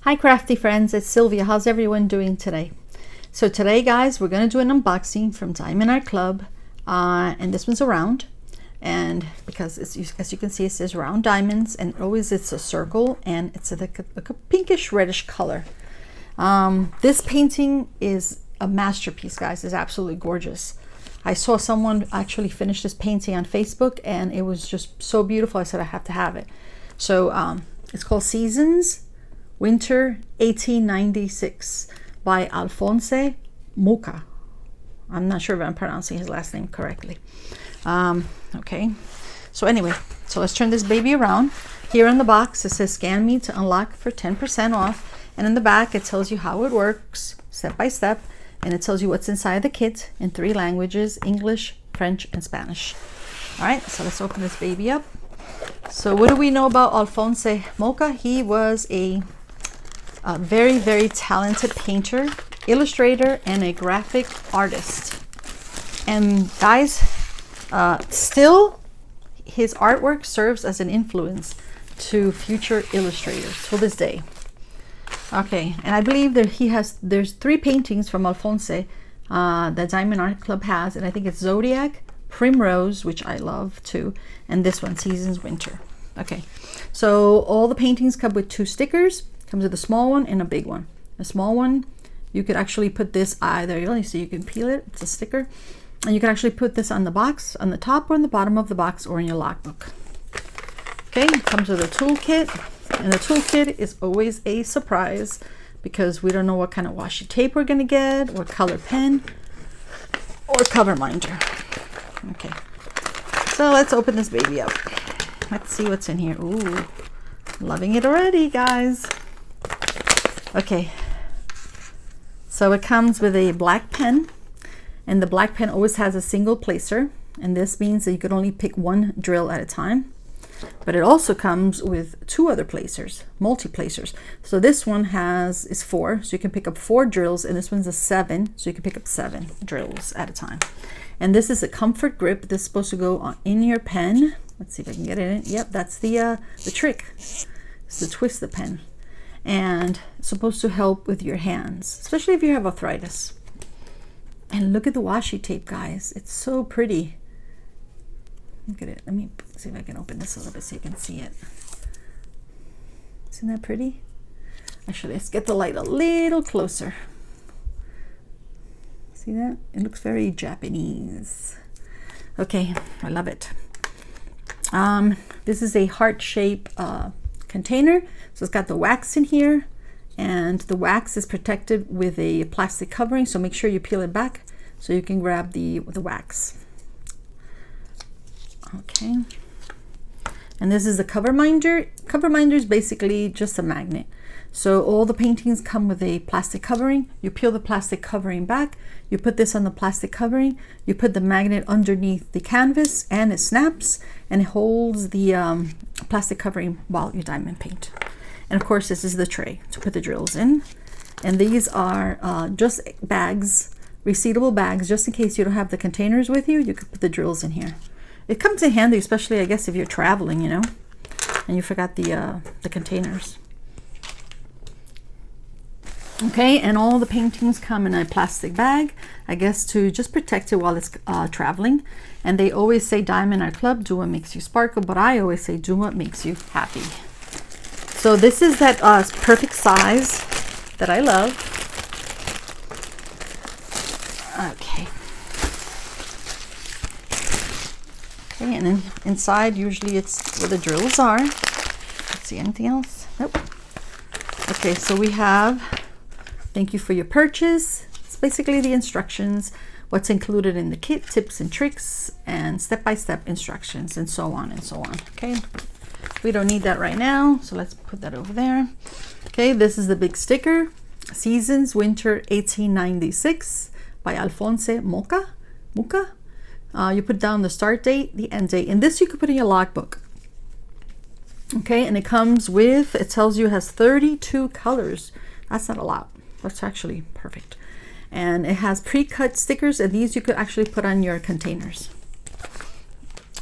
Hi Crafty Friends, it's Sylvia. How's everyone doing today? So today guys, we're going to do an unboxing from Diamond Art Club, and this one's a round, and because it's, as you can see, it says round diamonds, and always it's a circle, and it's like a pinkish reddish color. This painting is a masterpiece, guys. It's absolutely gorgeous. I saw someone actually finish this painting on Facebook, and it was just so beautiful. I said I have to have it. So it's called Seasons Winter 1896 by Alphonse Mucha. I'm not sure if I'm pronouncing his last name correctly. Okay, so anyway, so let's turn this baby around. Here in the box it says scan me to unlock for 10% off, and in the back it tells you how it works step by step, and it tells you what's inside the kit in 3 languages: English, French, and Spanish. All right, so let's open this baby up. So what do we know about Alphonse Mucha? He was a very, very talented painter, illustrator, and a graphic artist. And guys, still his artwork serves as an influence to future illustrators till this day. Okay, and I believe that there's 3 paintings from Alphonse that Diamond Art Club has, and I think it's Zodiac, Primrose, which I love too, and this one, Seasons Winter. Okay, so all the paintings come with 2 stickers. Comes with a small one and a big one. A small one, you could actually put this either, so you can peel it, it's a sticker, and you can actually put this on the box, on the top or on the bottom of the box, or in your logbook. Okay, it comes with a toolkit, and the toolkit is always a surprise because we don't know what kind of washi tape we're gonna get, or color pen, or cover minder. Okay, so let's open this baby up. Let's see what's in here. Ooh, loving it already, guys. Okay, so it comes with a black pen, and the black pen always has a single placer, and this means that you can only pick 1 drill at a time. But it also comes with 2 other placers, multi-placers. So this one is 4, so you can pick up 4 drills, and this one's a 7, so you can pick up 7 drills at a time. And this is a comfort grip. This is supposed to go on in your pen. Let's see if I can get it in. Yep, that's the trick, is to twist the pen. And it's supposed to help with your hands, especially if you have arthritis. And look at the washi tape, guys. It's so pretty. Look at it. Let me see if I can open this a little bit so you can see it. Isn't that pretty? Actually, let's get the light a little closer. See that? It looks very Japanese. Okay, I love it. This is a heart-shaped container, so it's got the wax in here, and the wax is protected with a plastic covering, so make sure you peel it back so you can grab the wax. Okay, and this is the cover minder. Cover minder is basically just a magnet. So all the paintings come with a plastic covering. You peel the plastic covering back, you put this on the plastic covering, you put the magnet underneath the canvas, and it snaps and it holds the plastic covering while you diamond paint. And of course, this is the tray to put the drills in. And these are just bags, resealable bags, just in case you don't have the containers with you. You could put the drills in here. It comes in handy, especially I guess if you're traveling, you know, and you forgot the containers. Okay, and all the paintings come in a plastic bag, I guess to just protect it while it's traveling. And they always say Diamond Art Club, do what makes you sparkle, but I always say do what makes you happy. So this is that perfect size that I love. Okay. Okay, and then inside usually it's where the drills are. Let's see, anything else? Nope. Okay, so we have thank you for your purchase. It's basically the instructions, what's included in the kit, tips and tricks, and step-by-step instructions, and so on and so on. Okay, we don't need that right now, so let's put that over there. Okay, this is the big sticker, Seasons Winter 1896 by Alphonse Mucha. You put down the start date, the end date, and this you could put in your logbook. Okay, and it comes with, it tells you it has 32 colors. That's not a lot. That's actually perfect. And it has pre-cut stickers, and these you could actually put on your containers.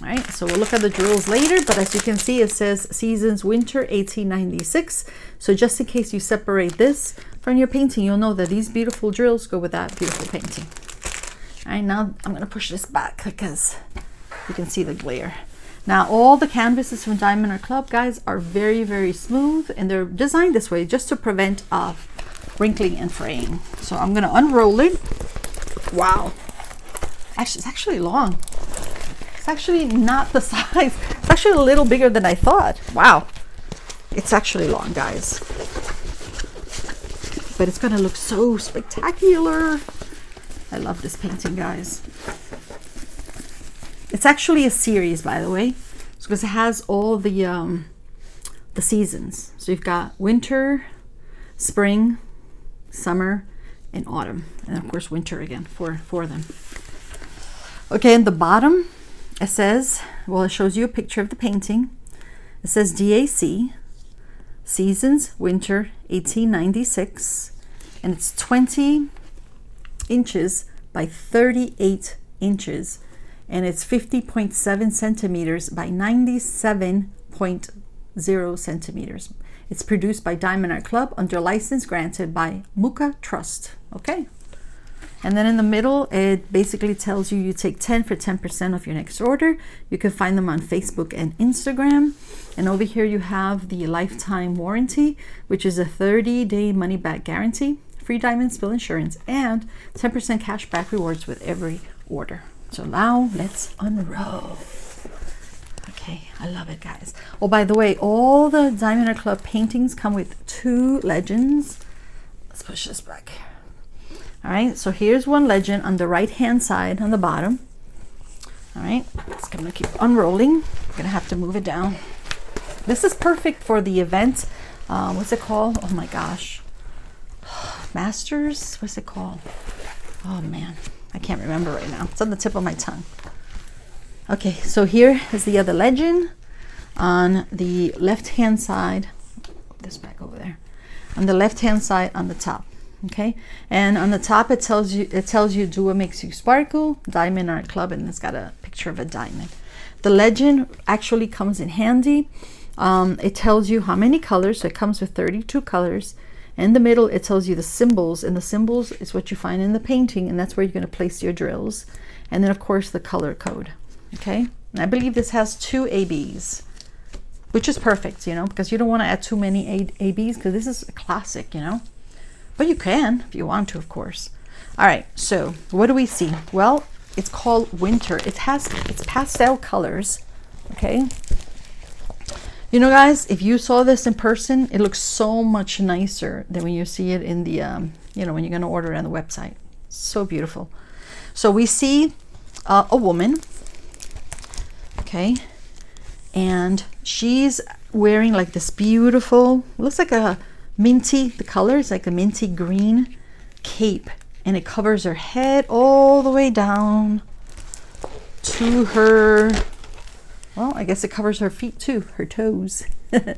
All right, so we'll look at the drills later, but as you can see, it says Seasons Winter 1896. So just in case you separate this from your painting, you'll know that these beautiful drills go with that beautiful painting. All right, now I'm gonna push this back because you can see the glare. Now, all the canvases from Diamond Art Club, guys, are very, very smooth, and they're designed this way just to prevent wrinkling and fraying. So I'm gonna unroll it. Wow, actually, it's actually long. It's actually not the size. It's actually a little bigger than I thought. Wow, it's actually long, guys. But it's gonna look so spectacular. I love this painting, guys. It's actually a series, by the way, because it has all the seasons. So you've got winter, spring, summer, and autumn, and of course winter again for them. Okay, in the bottom it says, well, it shows you a picture of the painting. It says DAC, Seasons Winter 1896, and it's 20 inches by 38 inches, and it's 50.7 centimeters by 97.0 centimeters. It's produced by Diamond Art Club under license granted by Mucha Trust. Okay, and then in the middle it basically tells you you take 10 for 10% of your next order. You can find them on Facebook and Instagram. And over here you have the lifetime warranty, which is a 30-day money-back guarantee, free diamond spill insurance, and 10% cash back rewards with every order. So now let's unroll. Okay, I love it, guys. Oh, by the way, all the Diamond Art Club paintings come with 2 legends. Let's push this back. All right, so here's one legend on the right-hand side on the bottom. All right, it's gonna keep unrolling. I'm gonna have to move it down. This is perfect for the event. What's it called? Oh my gosh. Masters? What's it called? Oh man, I can't remember right now. It's on the tip of my tongue. Okay, so here is the other legend on the left-hand side. Put this back over there. On the left-hand side on the top. Okay, and on the top it tells you do what makes you sparkle, Diamond Art Club, and it's got a picture of a diamond. The legend actually comes in handy. It tells you how many colors, so it comes with 32 colors. In the middle it tells you the symbols, and the symbols is what you find in the painting, and that's where you're going to place your drills. And then of course the color code. Okay, and I believe this has 2 ABs, which is perfect, you know, because you don't want to add too many ABs, because this is a classic, you know. But you can if you want to, of course. All right, so what do we see? Well, it's called Winter. It's pastel colors. Okay, you know, guys, if you saw this in person, it looks so much nicer than when you see it in the you know, when you're going to order it on the website. So beautiful. So we see a woman, okay, and she's wearing like this beautiful, looks like a minty, the color is like a minty green cape, and it covers her head all the way down to her, well, I guess it covers her feet too, her toes. And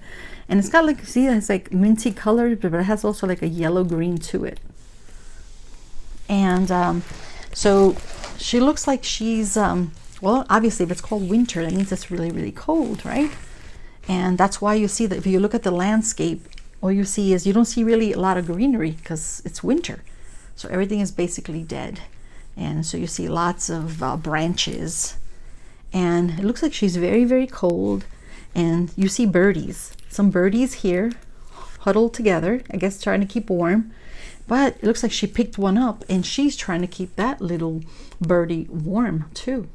it's got like, see, it's like minty color, but it has also like a yellow green to it. And so she looks like she's well, obviously if it's called winter, that means it's really, really cold, right? And that's why you see that if you look at the landscape, all you see is, you don't see really a lot of greenery because it's winter. So everything is basically dead. And so you see lots of branches. And it looks like she's very, very cold. And you see birdies. Some birdies here huddled together, I guess trying to keep warm. But it looks like she picked one up, and she's trying to keep that little birdie warm too.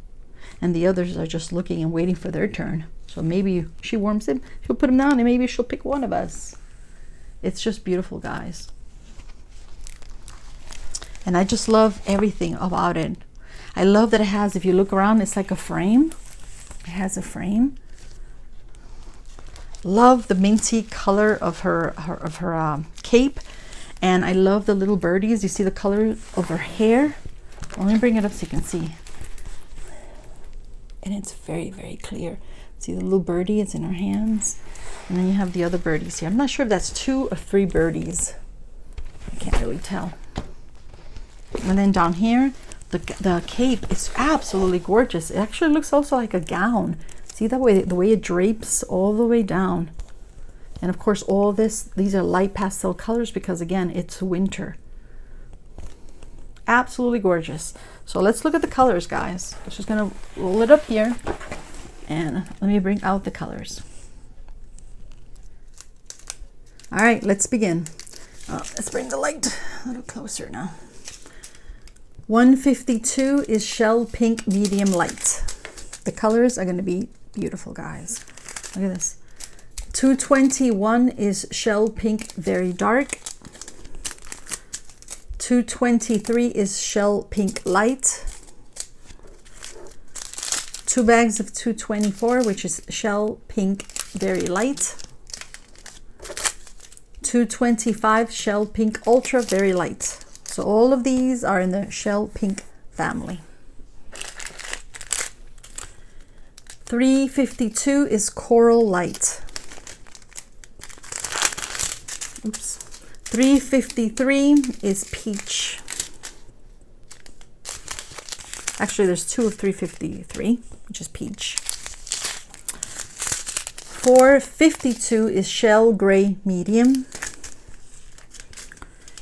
And the others are just looking and waiting for their turn. So maybe she warms him, she'll put him down, and maybe she'll pick one of us. It's just beautiful, guys. And I just love everything about it. I love that it has, if you look around, it's like a frame. It has a frame. Love the minty color of her cape. And I love the little birdies. You see the color of her hair? Let me bring it up so you can see. And it's very, very clear. See the little birdie, it's in her hands. And then you have the other birdies here. I'm not sure if that's 2 or 3 birdies. I can't really tell. And then down here, the cape is absolutely gorgeous. It actually looks also like a gown. See that way, the way it drapes all the way down. And of course, all these are light pastel colors because again, it's winter. Absolutely gorgeous. So let's look at the colors, guys. I'm just gonna roll it up here and let me bring out the colors. All right, let's begin. Let's bring the light a little closer now. 152 is shell pink medium light. The colors are going to be beautiful, guys. Look at this. 221 is shell pink very dark. 223 is shell pink light. 2 bags of 224, which is shell pink very light. 225 shell pink ultra very light. So all of these are in the shell pink family. 352 is coral light. Oops. 353 is peach. Actually, there's 2 of 353, which is peach. 452 is shell gray medium.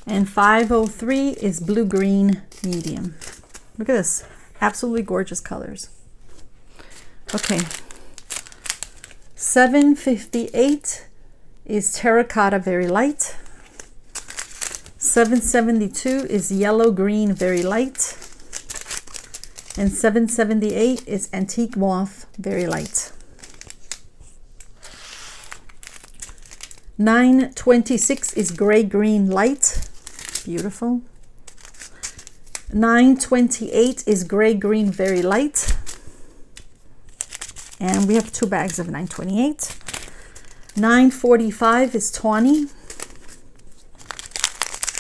And 503 is blue green medium. Look at this, absolutely gorgeous colors. Okay, 758 is terracotta very light. 772 is yellow green very light. And 778 is antique moth very light. 926 is gray green light. Beautiful. 928 is gray green very light. And we have 2 bags of 928. 945 is tawny.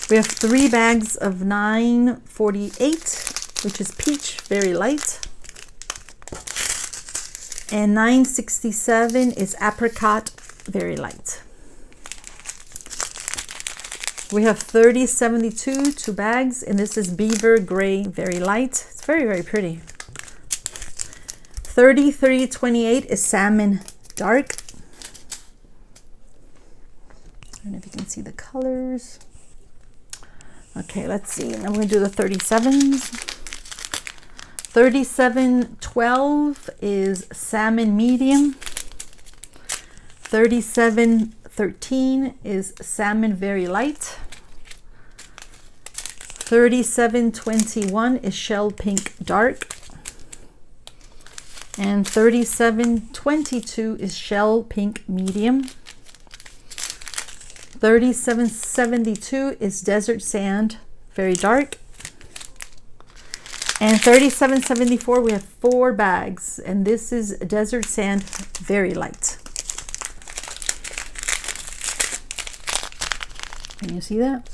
We have 3 bags of 948, which is peach very light. And 967 is apricot very light. We have 3072, 2 bags, and this is beaver gray very light. It's very, very pretty. 3328 is salmon dark. I don't know if you can see the colors. Okay, let's see. Now we're going to do the 37s. 3712 is salmon medium. 3713 is salmon very light. 3721 is shell pink dark. And 3722 is shell pink medium. 3772 is desert sand very dark. And 3774, we have 4 bags, and this is desert sand very light. Can you see that?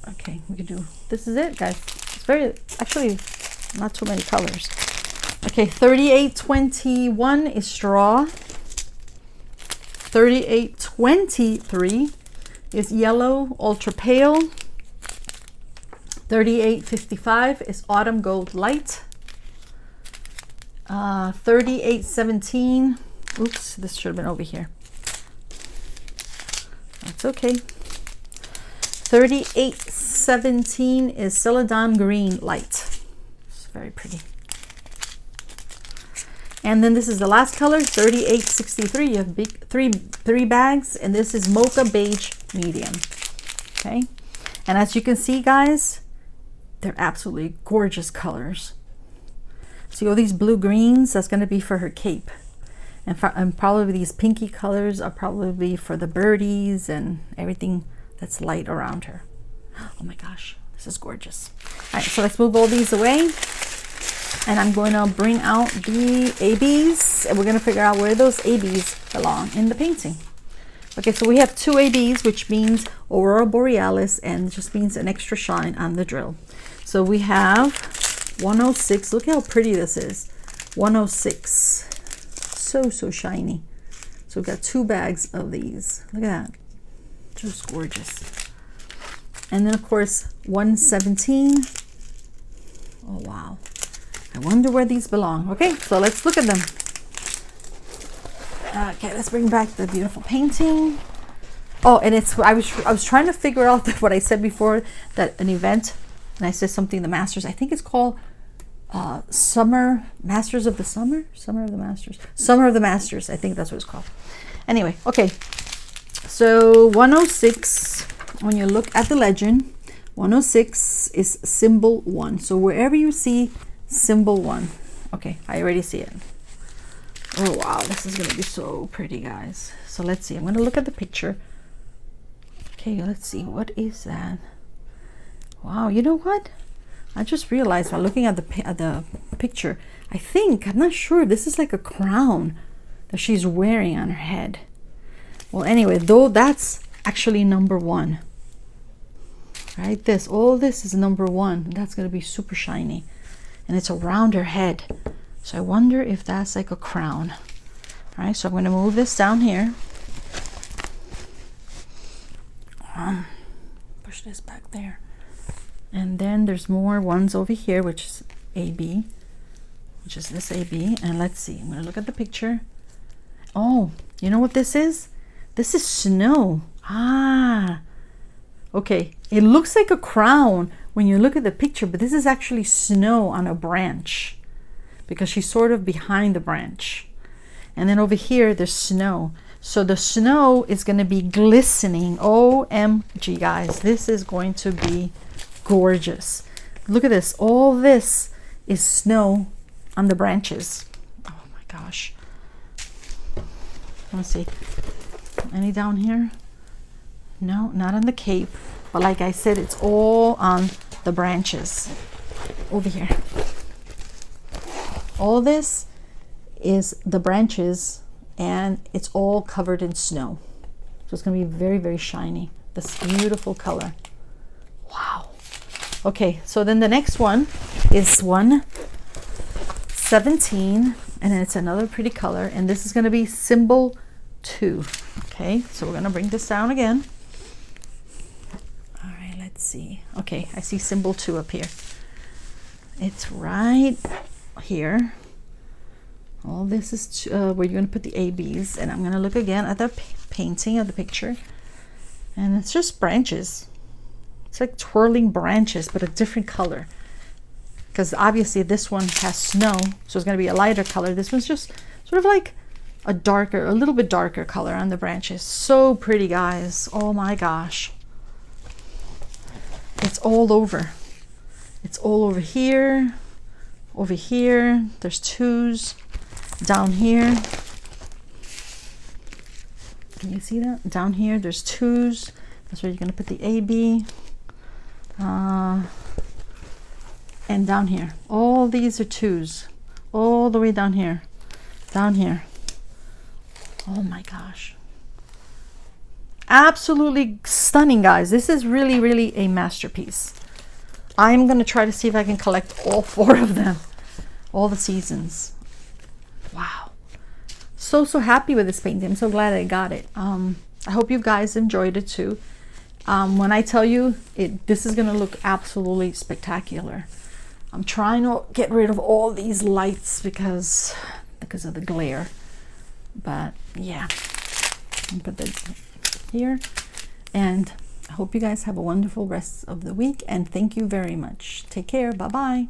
Okay, we can do, this is it, guys. It's very, actually, not too many colors. Okay, 3821 is straw. 3823 is yellow ultra pale. 3855 is autumn gold light. 3817, oops, this should have been over here. That's okay. 3817 is celadon green light. It's very pretty. And then this is the last color, 3863. You have three bags, and this is mocha beige medium. Okay, and as you can see, guys, they're absolutely gorgeous colors. See all these blue greens? That's going to be for her cape, and probably these pinky colors are probably for the birdies and everything that's light around her. Oh my gosh, this is gorgeous. All right, so let's move all these away. And I'm going to bring out the ABs, and we're going to figure out where those ABs belong in the painting. Okay, so we have 2 ABs, which means Aurora Borealis, and just means an extra shine on the drill. So we have 106. Look how pretty this is. 106. So shiny. So we've got 2 bags of these. Look at that. Just gorgeous. And then, of course, 117. Oh wow, I wonder where these belong. Okay, so let's look at them. Okay, let's bring back the beautiful painting. Oh, and it's I was trying to figure out what I said before, that an event, and I said something, the Masters, I think it's called Summer Masters of the Summer of the Masters, I think that's what it's called. Anyway, okay, so 106, when you look at the legend, 106 is symbol 1. So wherever you see symbol 1, okay, I already see it. Oh wow, this is gonna be so pretty, guys. So let's see, I'm gonna look at the picture. Okay, let's see, what is that? Wow, you know what? I just realized while looking at the picture, I'm not sure, this is like a crown that she's wearing on her head. Well, anyway, though, that's actually number 1. Right, all this is number 1. That's going to be super shiny. And it's around her head. So I wonder if that's like a crown. All right, so I'm going to move this down here. Push this back there. And then there's more ones over here, which is AB, which is this AB. And let's see, I'm gonna look at the picture. Oh, you know what this is? This is snow. Ah, okay. It looks like a crown when you look at the picture, but this is actually snow on a branch because she's sort of behind the branch. And then over here, there's snow. So the snow is gonna be glistening. OMG, guys, this is going to be gorgeous. Look at this, all this is snow on the branches. Oh my gosh. Let's see, any down here? No, not on the cape, but like I said, it's all on the branches over here. All this is the branches and it's all covered in snow. So it's gonna be very, very shiny, this beautiful color. Wow. Okay, so then the next one is 117, and it's another pretty color, and this is going to be symbol 2. Okay, so we're going to bring this down again. All right, let's see. Okay, I see symbol 2 up here. It's right here. All this is where you're going to put the ABs, and I'm going to look again at the painting of the picture, and it's just branches. It's like twirling branches, but a different color. Because obviously this one has snow, so it's going to be a lighter color. This one's just sort of like a little bit darker color on the branches. So pretty, guys. Oh my gosh. It's all over. It's all over here. Over here. There's 2s. Down here. Can you see that? Down here, there's 2s. That's where you're going to put the AB. And down here, all these are 2s, all the way down here, Oh my gosh, absolutely stunning, guys. This is really, really a masterpiece. I'm gonna try to see if I can collect all 4 of them, all the seasons. Wow, so happy with this painting. I'm so glad I got it. I hope you guys enjoyed it too. When I tell you this is gonna look absolutely spectacular. I'm trying to get rid of all these lights because of the glare, but yeah, I'll put that here, and I hope you guys have a wonderful rest of the week, and thank you very much. Take care. Bye bye.